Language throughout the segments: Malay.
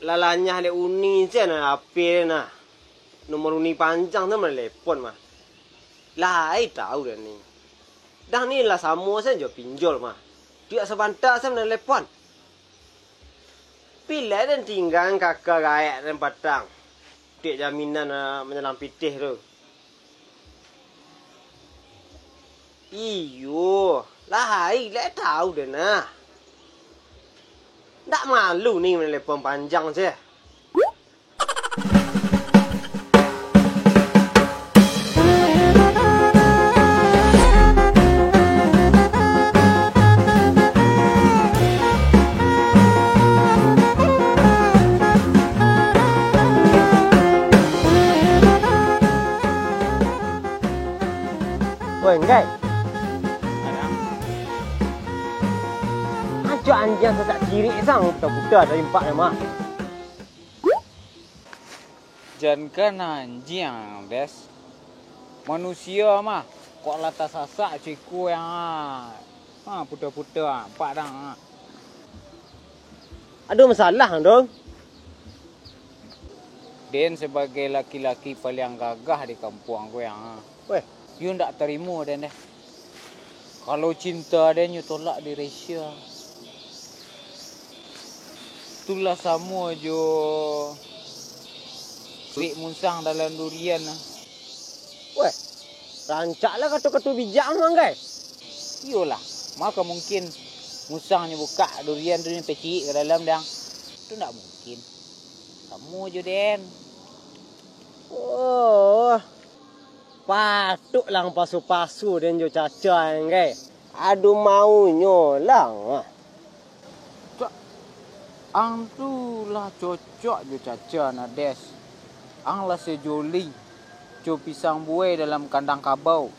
lalanya le uni je na ape na. Nomor uni panjang tu mana telepon mah. Lah, tahu dah ni. Dah ni lah sama saya jo pinjol mah. Dia sebentar saya mana telepon. Pilih dan tinggal kakak gayak dan patang. Dia jaminan menyelam pitih tu. Iyo, lah tahu dah nah. Tak malu ni mana telepon panjang je. Woi, enggak. Ajo anjing sesak kiri sang buta-buta dari empat mah. Jangan kan anjing, Des. Manusia mah kok latas sasak ciku yang putar-putar empat dah. Ada masalah dong. Den sebagai laki-laki paling gagah di kampung aku yang. Weh, You tak terima Den. Kalau cinta Den you tolak di Malaysia. Itulah sama jo Rik musang dalam durian. weh. Rancaklah kata-kata bijak mah guys. Iyalah, maka mungkin musangnya buka durian tu ni pecik ke dalam dah. Itu tak mungkin. Kamu je Den. Oh. Patuk lang pasu-pasu dan jo caca guys. Aduh maunya lang. Ang tu lah cocok je caca na Des. Ang lah sejoli. Jo pisang buai dalam kandang kabau.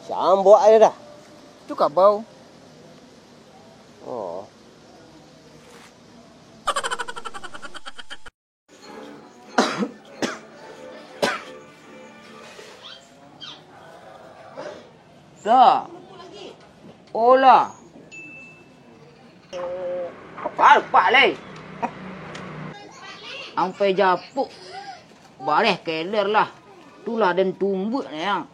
Siapa buat dia dah? Itu kabau. Oh. Dah. Olah. Pak leh. Ampai japuk. Bareh keler lah. Itulah dan tumbuk ni yang.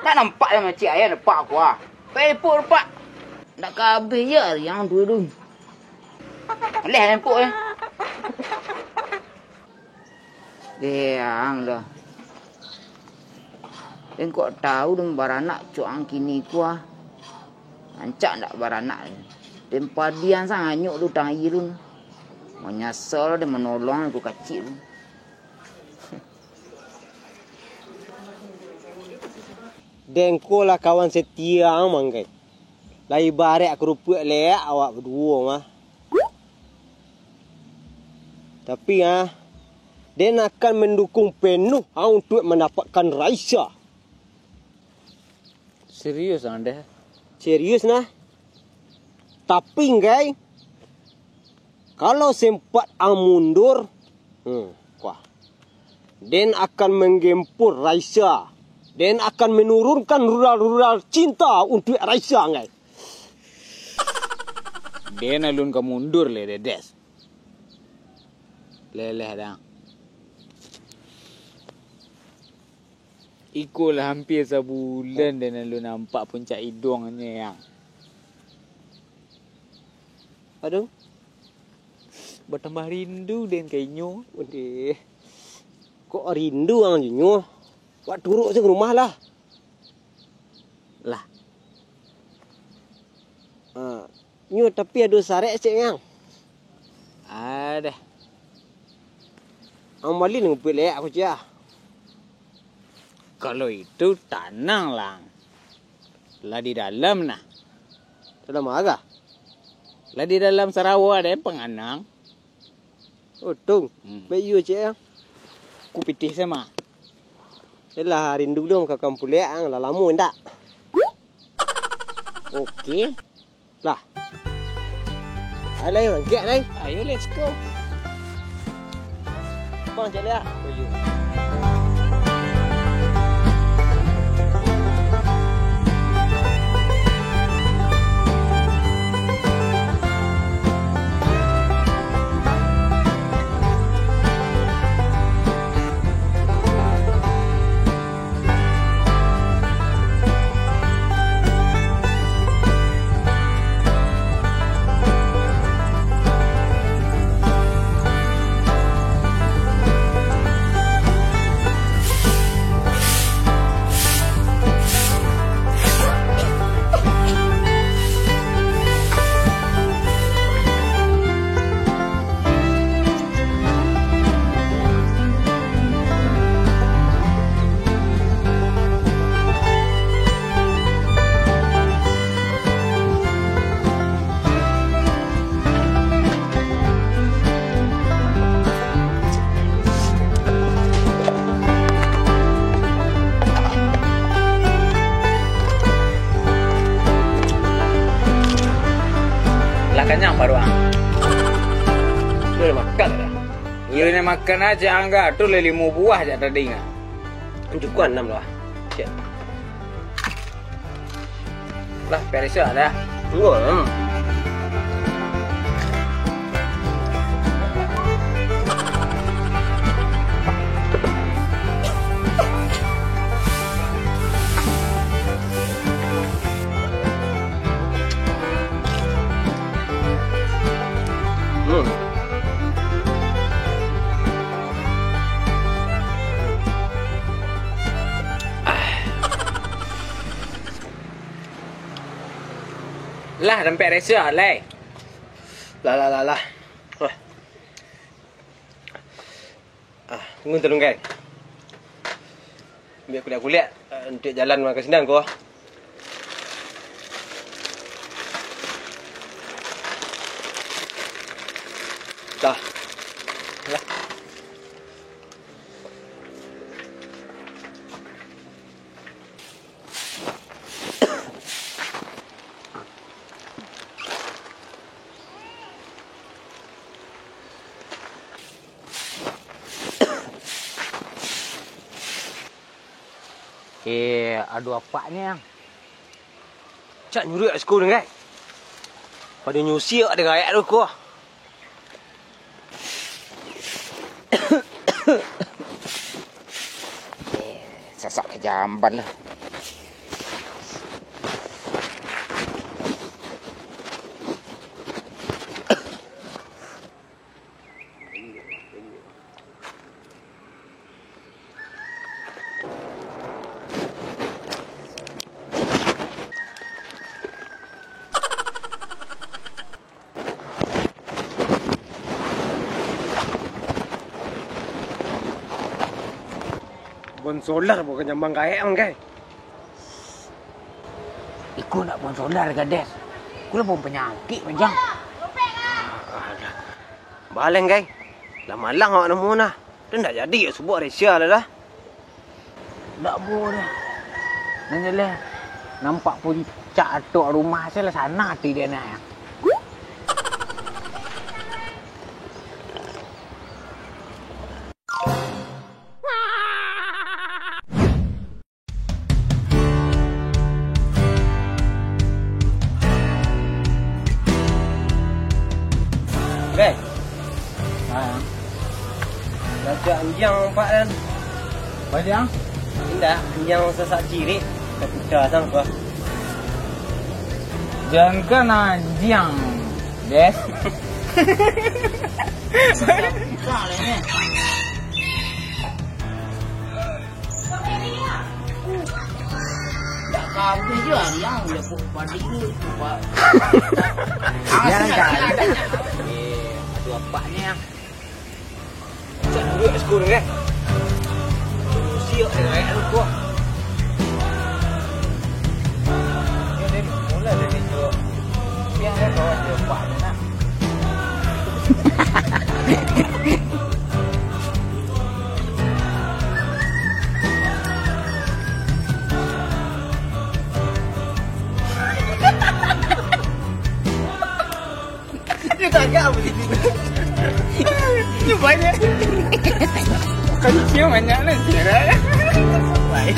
Tak nampak yang macam ayah nampak aku ah. Pepuk pak. Tak kabeh je yang tu. Leh nampak eh. Yang lah. Dan kau tahu dong baranak cuang kini kuah. Ancak tak baranak. Dan padian sang anyuk lu tang irun. Menyasal dia menolong aku kecil. Dengko lah kawan setia mangkai. Lai barek aku rupuk leak awak berdua mah. Tapi dia akan mendukung penuh untuk mendapatkan Raisa. Serius Anda? Serius nah. Tapi guys, kalau sempat mundur, wah, Den akan menggempur Raisa. Den akan menurunkan rural cinta untuk Raisa guys. Den alun ka mundur le Des. Leleh dah. Ikulah hampir sebulan dan lu nampak puncak hidungnya yang. Aduh. Bertambah rindu dan kayaknya. Udih. Kok rindu anjingnya? Wak turuk je ke rumah lah. Lah. Nyo tapi ada sarek cik yang. Ada. Amali ngumpul lek aku cia. Kalau itu tenang lah. Lah di dalam nah. Dalam agak. Lah di dalam Sarawak ada penganang. Oh tung. Bayu cik yang. Ku pitih sama. Yalah rindu dong ke kampung lek ang lah lama ndak. Okey. Lah. Ayo orang kek lai. Ayo let's go. Bang cik lek. Bayu. doang. Lu udah makan dah. Lu ni makan aja angga tu le 5 buah aja tadi ngah. Cukup 6 lah. Cik. Lah peres dah. Enggak. Lah dan peres lah. Lah. Wah. Tunggu telung kan. Biar kuliah-kuliah untuk jalan ke sini kau. Dah. Lah. Aduh apanya yang? Cak nyuruh kat sekolah kan? Pada nyusi ada gayak tu kau. Sasak ke jamban lah. Bon solar bukan nyambang gayak kan? Ikut nak pun solar gades. Aku lah pun penyakit macam. Baleng kan? Dah malang awak nemu nah. Dah tak jadi sebuah Malaysia lah dah. Tak boleh. Nanya lah. Nampak pun cak atuk rumah saya lah sana hati dia nak. Kan? Dah anjang pak kan? Bajang? Tidak, anjang sesak ciri. Ketika sang kau. Jangan kena anjing. Des. Susah lah ni. Tak kabel je yang boleh padi tu. Jangan kan. Aduh apanya. Cak nyuruh kat sekolah kan? Nyusi ada gayak tu kau. Mula dari tu. Biar dia bawa dia pak nak. Dia tak agak apa sih? Ini banyak. Kan cium banyak lah. Baik.